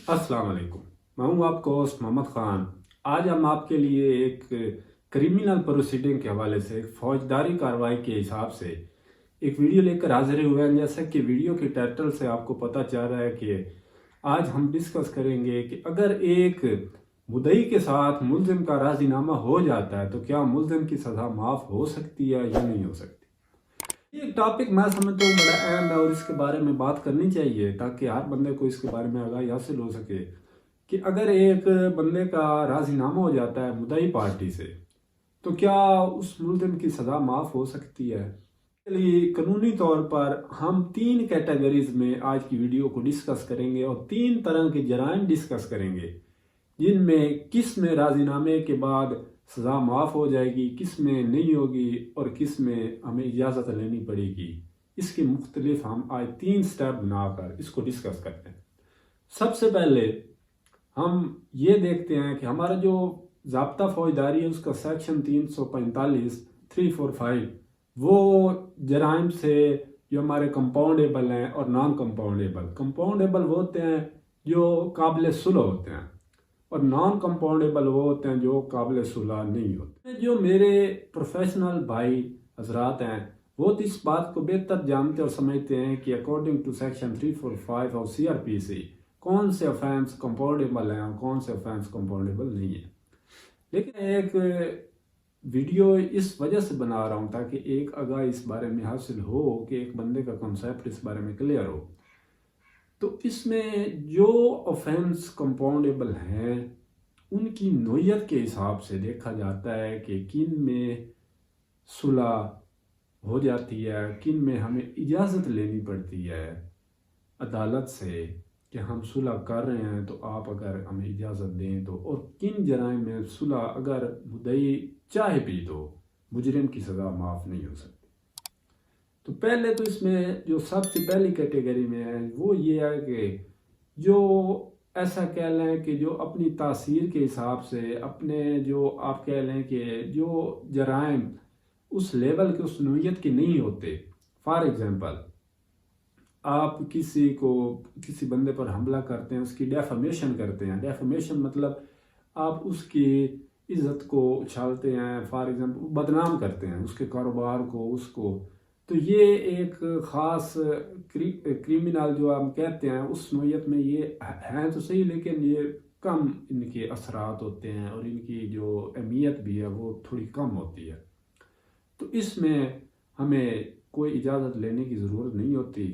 अस्सलाम वालेकुम। मैं हूँ आपका होस्ट मोहम्मद ख़ान। आज हम आपके लिए एक क्रिमिनल प्रोसीडिंग के हवाले से, एक फौजदारी कार्रवाई के हिसाब से एक वीडियो लेकर हाजिर हुए हैं। जैसा कि वीडियो के टाइटल से आपको पता चल रहा है कि आज हम डिस्कस करेंगे कि अगर एक मुद्दई के साथ मुल्जिम का राजीनामा हो जाता है तो क्या मुल्जिम की सज़ा माफ़ हो सकती है या नहीं हो सकती। ये टॉपिक मैं समझता हूँ बड़ा अहम है और इसके बारे में बात करनी चाहिए ताकि हर बंदे को इसके बारे में आगाही हासिल हो सके कि अगर एक बंदे का राजीनामा हो जाता है मुद्दई पार्टी से तो क्या उस मुल्जिम की सज़ा माफ़ हो सकती है। चलिए, कानूनी तौर पर हम तीन कैटेगरीज में आज की वीडियो को डिस्कस करेंगे और तीन तरह के जराइम डिस्कस करेंगे जिनमें किस में राजीनामे के बाद सज़ा माफ़ हो जाएगी, किस में नहीं होगी और किस में हमें इजाज़त लेनी पड़ेगी। इसके मुख्तलिफ हम आज तीन स्टेप बनाकर इसको डिस्कस करते हैं। सबसे पहले हम ये देखते हैं कि हमारा जो ज़ाब्ता फौजदारी है उसका सेक्शन 345 345 वो जराइम से जो हमारे कंपाउंडेबल हैं और नॉन कंपाउंडेबल वो होते हैं जो काबिल सुलह होते हैं और नॉन कंपाउंडेबल वो होते हैं जो काबिल सुलह नहीं होते। जो मेरे प्रोफेशनल भाई हजरात हैं वो तो इस बात को बेहतर जानते और समझते हैं कि अकॉर्डिंग टू सेक्शन 345 और CRPC कौन से ऑफेंस कंपाउंडेबल हैं और कौन से ऑफेंस कंपाउंडेबल नहीं है। लेकिन एक वीडियो इस वजह से बना रहा हूँ ताकि एक आगाह इस बारे में हासिल हो कि एक बंदे का कंसेप्ट इस बारे में क्लियर हो। तो इसमें जो ऑफेंस कंपाउंडेबल हैं उनकी नोयत के हिसाब से देखा जाता है कि किन में सुलह हो जाती है, किन में हमें इजाज़त लेनी पड़ती है अदालत से कि हम सुलह कर रहे हैं तो आप अगर हमें इजाज़त दें तो, और किन जराइम में सुलह अगर मुद्दई चाहे भी तो मुजरिम की सज़ा माफ़ नहीं हो सकती। तो पहले तो इसमें जो सबसे पहली कैटेगरी में है वो ये है कि जो ऐसा कह लें कि जो अपनी तासीर के हिसाब से अपने जो आप कह लें कि जो जराइम उस लेवल के उस नोयत के नहीं होते। फॉर एग्ज़ाम्पल, आप किसी बंदे पर हमला करते हैं, उसकी डेफामेशन करते हैं। डेफामेशन मतलब आप उसकी इज़्ज़त को उछालते हैं, फॉर एग्ज़ाम्पल बदनाम करते हैं उसके कारोबार को, उसको। तो ये एक ख़ास क्रिमिनल जो हम कहते हैं उस नोयत में ये हैं तो सही, लेकिन ये कम इनके असरात होते हैं और इनकी जो अहमियत भी है वो थोड़ी कम होती है। तो इसमें हमें कोई इजाज़त लेने की ज़रूरत नहीं होती।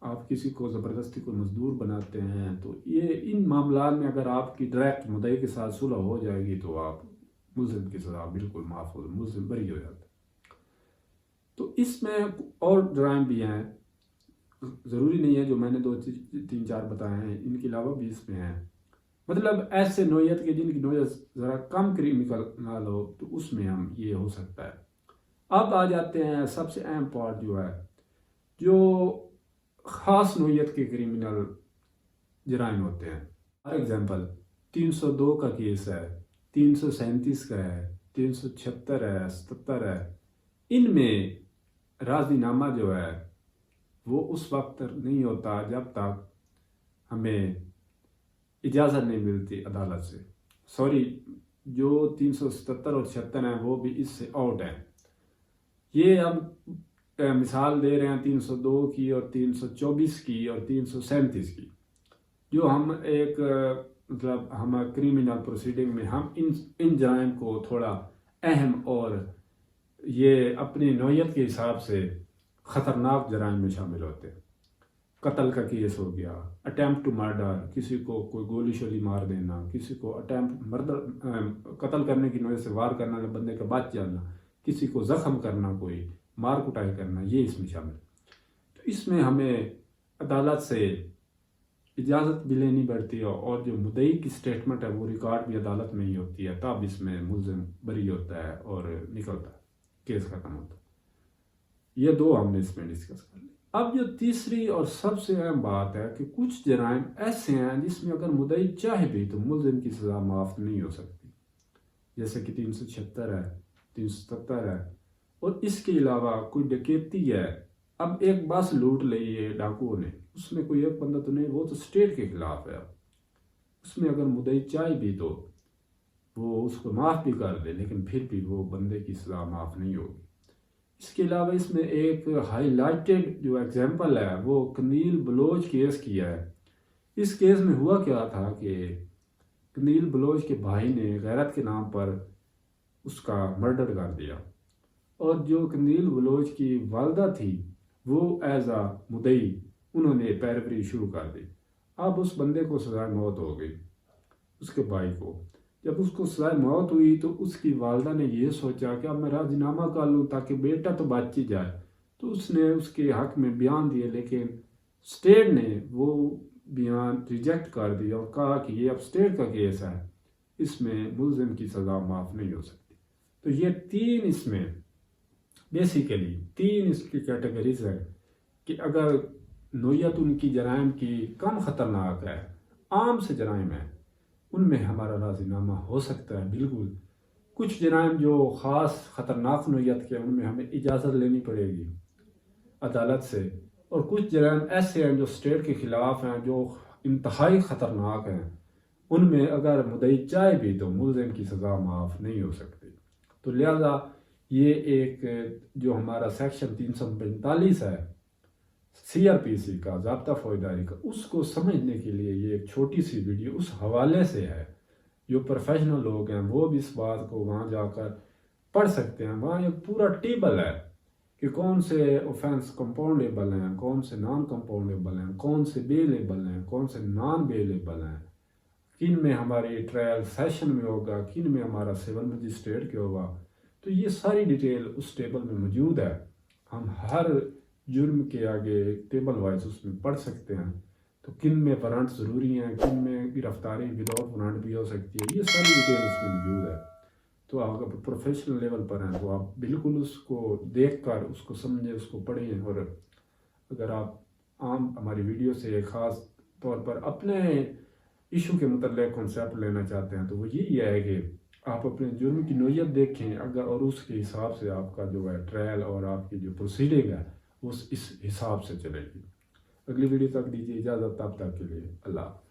आप किसी को ज़बरदस्ती को मजदूर बनाते हैं तो ये इन मामला में अगर आपकी डायरेक्ट मुद्दई के साथ सुलह हो जाएगी तो आप मुल्ज़िम की सज़ा बिल्कुल माफ़ हो, मुल्ज़िम बरी हो जाता है। तो इसमें और जराइम भी हैं, ज़रूरी नहीं है जो मैंने दो तीन चार बताए हैं, इनके अलावा भी इसमें हैं। मतलब ऐसे नोयत के जिनकी नोयत ज़रा कम क्रिमिनल हो तो उसमें हम ये हो सकता है। अब आ जाते हैं सबसे अहम पार्ट जो है, जो ख़ास नोयत के क्रिमिनल जराइम होते हैं। फॉर एग्ज़ाम्पल 302 का केस है, 337 का है, 376 है, 77 है। इनमें राज़ीनामा जो है वो उस वक्त नहीं होता जब तक हमें इजाज़त नहीं मिलती अदालत से। सॉरी, जो 377 और 76 हैं वो भी इससे आउट हैं। ये हम मिसाल दे रहे हैं 302 की और 324 की और 337 की, जो हम एक मतलब हम क्रिमिनल प्रोसीडिंग में हम इन जराइम को थोड़ा अहम और ये अपनी नोयत के हिसाब से ख़तरनाक जराइम में शामिल होते हैं। कत्ल का केस हो गया, अटैम्प्ट टू मर्डर, किसी को कोई गोली शोली मार देना, किसी को अटैम्प्ट मर्डर कत्ल करने की नोयत से वार करना, बंदे का बच जाना, किसी को ज़ख्म करना, कोई मार कुटाई करना, ये इसमें शामिल। तो इसमें हमें अदालत से इजाज़त भी लेनी पड़ती है और जो मुद्दई की स्टेटमेंट है वो रिकॉर्ड भी अदालत में ही होती है, तब इसमें मुल्ज़िम बरी होता है और निकलता है, केस खत्म होता है। ये दो हमने इसमें डिस्कस कर ली। अब जो तीसरी और सबसे अहम बात है कि कुछ जराइम ऐसे हैं जिसमें अगर मुद्दई चाहे भी तो मुल्ज़िम की सज़ा माफ़ नहीं हो सकती, जैसे कि 376 है, 377 है। और इसके अलावा कोई डकैती है, अब एक बस लूट ली है डाकुओं ने, उसमें कोई एक बंदा तो नहीं, वो तो स्टेट के खिलाफ है। اس میں اگر مدعی چاہے بھی تو وہ اس کو معاف بھی کر دے، لیکن پھر بھی وہ بندے کی سزا معاف نہیں ہوگی۔ اس کے علاوہ اس میں ایک ہائی لائٹڈ جو ایگزامپل ہے وہ قندیل بلوچ کیس کی ہے۔ اس کیس میں ہوا کیا تھا کہ قندیل بلوچ کے بھائی نے غیرت کے نام پر اس کا مرڈر کر دیا، اور جو قندیل بلوچ کی والدہ تھی وہ ایز اے مدعی انہوں نے پیروی شروع کر دی۔ اب اس بندے کو سزائے موت ہو گئی، اس کے بھائی کو۔ جب اس کو سزائے موت ہوئی تو اس کی والدہ نے یہ سوچا کہ اب میں راضینامہ کر لوں تاکہ بیٹا تو بچ ہی جائے، تو اس نے اس کے حق میں بیان دیے، لیکن اسٹیٹ نے وہ بیان ریجیکٹ کر دیا اور کہا کہ یہ اب اسٹیٹ کا کیس ہے، اس میں ملزم کی سزا معاف نہیں ہو سکتی۔ تو یہ تین اس میں بیسیکلی تین اس کی کیٹیگریز ہے کہ اگر نوعیت ان کی جرائم کی کم خطرناک ہے، عام سے جرائم ہے، ان میں ہمارا راضینامہ ہو سکتا ہے بالکل۔ کچھ جرائم جو خاص خطرناک نوعیت کے ہیں ان میں ہمیں اجازت لینی پڑے گی عدالت سے، اور کچھ جرائم ایسے ہیں جو اسٹیٹ کے خلاف ہیں، جو انتہائی خطرناک ہیں، ان میں اگر مدعی چاہے بھی تو ملزم کی سزا معاف نہیں ہو سکتی۔ تو لہذا یہ ایک جو ہمارا سیکشن 345 ہے CRPC کا، ضابطہ فوجداری کا، اس کو سمجھنے کے لیے یہ ایک چھوٹی سی ویڈیو اس حوالے سے ہے۔ جو پروفیشنل لوگ ہیں وہ بھی اس بات کو وہاں جا کر پڑھ سکتے ہیں۔ وہاں ایک پورا ٹیبل ہے کہ کون سے اوفینس کمپاؤنڈیبل ہیں، کون سے نان کمپاؤنڈیبل ہیں، کون سے بیلیبل ہیں، کون سے نان بیلیبل ہیں، کن میں ہماری ٹرائل سیشن میں ہوگا، کن میں ہمارا سول مجسٹریٹ کے ہوگا۔ تو یہ ساری ڈیٹیل اس ٹیبل میں موجود ہے۔ ہم ہر جرم کے آگے ٹیبل وائز اس میں پڑھ سکتے ہیں، تو کن میں وارنٹ ضروری ہیں، کن میں گرفتاری وداؤٹ وارنٹ بھی ہو سکتی ہے، یہ ساری ڈیٹیل اس میں موجود ہے۔ تو آپ پروفیشنل لیول پر ہیں تو آپ بالکل اس کو دیکھ کر اس کو سمجھیں، اس کو پڑھیں، اور اگر آپ عام ہماری ویڈیو سے خاص طور پر اپنے ایشو کے متعلق کنسیپٹ لینا چاہتے ہیں تو وہ یہی ہے کہ آپ اپنے جرم کی نوعیت دیکھیں اگر، اور اس کے حساب سے آپ کا جو ہے ٹرائل اور آپ کی جو پروسیڈنگ ہے وہ اس حساب سے چلے گی۔ اگلی ویڈیو تک دیجیے اجازت، تب تک کے لیے اللہ حافظ۔